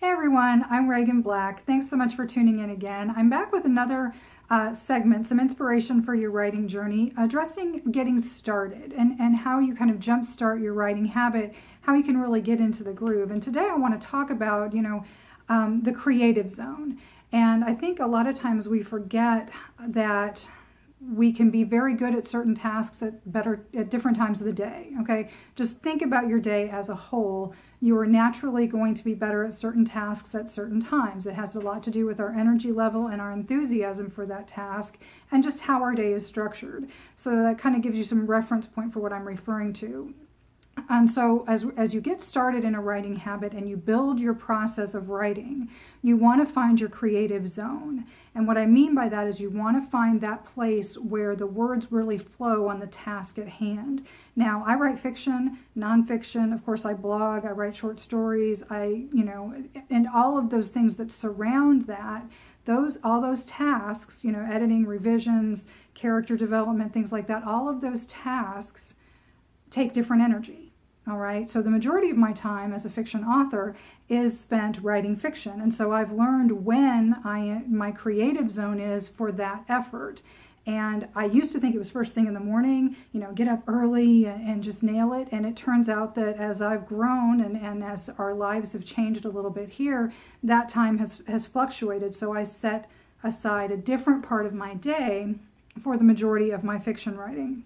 Hey everyone, I'm Reagan Black. Thanks so much for tuning in again. I'm back with another segment, some inspiration for your writing journey, addressing getting started and how you kind of jumpstart your writing habit, how you can really get into the groove. And today I want to talk about, the creative zone. And I think a lot of times we forget that we can be very good at certain tasks at different times of the day. Okay, just think about your day as a whole. You are naturally going to be better at certain tasks at certain times. It has a lot to do with our energy level and our enthusiasm for that task and just how our day is structured. So that kind of gives you some reference point for what I'm referring to. And so as you get started in a writing habit and you build your process of writing, you want to find your creative zone. And what I mean by that is you want to find that place where the words really flow on the task at hand. Now, I write fiction, nonfiction, of course I blog, I write short stories, and all of those things that surround that. All those tasks, editing, revisions, character development, things like that, all of those tasks take different energy. All right, so the majority of my time as a fiction author is spent writing fiction, and so I've learned when my creative zone is for that effort. And I used to think it was first thing in the morning, get up early and just nail it. And it turns out that as I've grown and as our lives have changed a little bit here, that time has fluctuated. So I set aside a different part of my day for the majority of my fiction writing.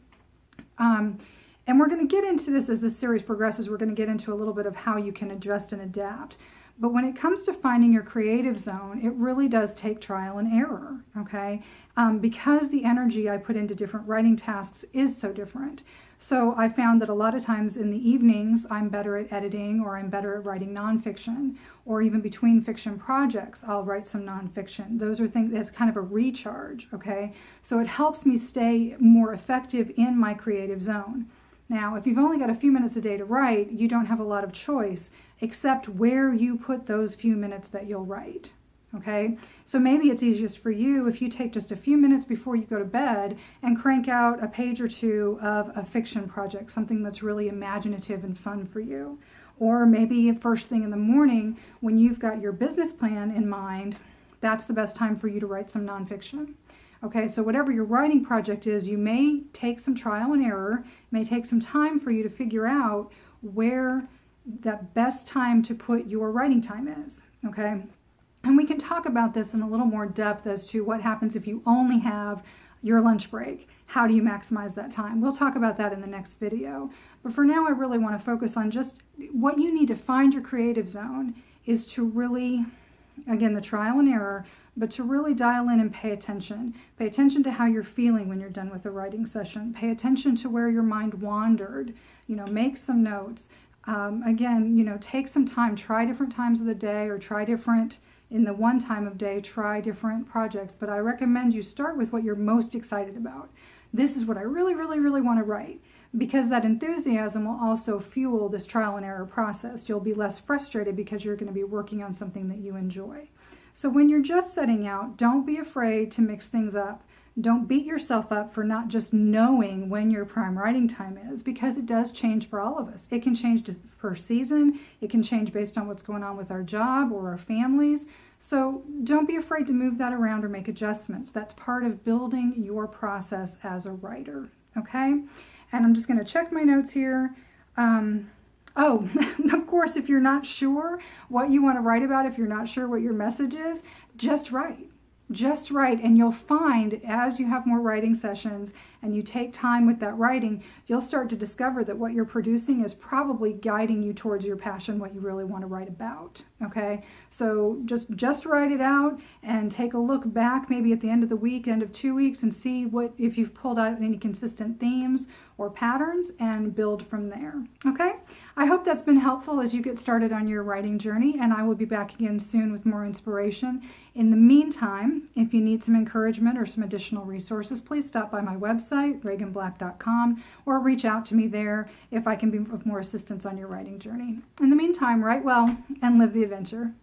And we're going to get into this as this series progresses. We're going to get into a little bit of how you can adjust and adapt. But when it comes to finding your creative zone, it really does take trial and error, okay? Because the energy I put into different writing tasks is so different. So I found that a lot of times in the evenings, I'm better at editing, or I'm better at writing nonfiction, or even between fiction projects, I'll write some nonfiction. Those are things as kind of a recharge, okay? So it helps me stay more effective in my creative zone. Now, if you've only got a few minutes a day to write, you don't have a lot of choice except where you put those few minutes that you'll write, okay? So maybe it's easiest for you if you take just a few minutes before you go to bed and crank out a page or two of a fiction project, something that's really imaginative and fun for you. Or maybe first thing in the morning when you've got your business plan in mind, that's the best time for you to write some nonfiction. Okay, so whatever your writing project is, you may take some trial and error, may take some time for you to figure out where the best time to put your writing time is, okay? And we can talk about this in a little more depth as to what happens if you only have your lunch break. How do you maximize that time? We'll talk about that in the next video. But for now, I really want to focus on just what you need to find your creative zone is to really, again, the trial and error, but to really dial in and pay attention. Pay attention to how you're feeling when you're done with the writing session. Pay attention to where your mind wandered. Make some notes. Again, take some time. Try different times of the day, or try different, in the one time of day, try different projects. But I recommend you start with what you're most excited about. This is what I really, really, really want to write. Because that enthusiasm will also fuel this trial and error process. You'll be less frustrated because you're going to be working on something that you enjoy. So when you're just setting out, don't be afraid to mix things up. Don't beat yourself up for not just knowing when your prime writing time is, because it does change for all of us. It can change per season. It can change based on what's going on with our job or our families. So don't be afraid to move that around or make adjustments. That's part of building your process as a writer, okay? And I'm just going to check my notes here. Oh, of course, if you're not sure what you want to write about, if you're not sure what your message is, just write. Just write, and you'll find as you have more writing sessions and you take time with that writing, you'll start to discover that what you're producing is probably guiding you towards your passion, what you really want to write about, okay? So just write it out and take a look back maybe at the end of the week, end of 2 weeks, and see if you've pulled out any consistent themes or patterns, and build from there, okay? I hope that's been helpful as you get started on your writing journey, and I will be back again soon with more inspiration. In the meantime, if you need some encouragement or some additional resources, please stop by my website, reaganblack.com, or reach out to me there if I can be of more assistance on your writing journey. In the meantime, write well and live the adventure.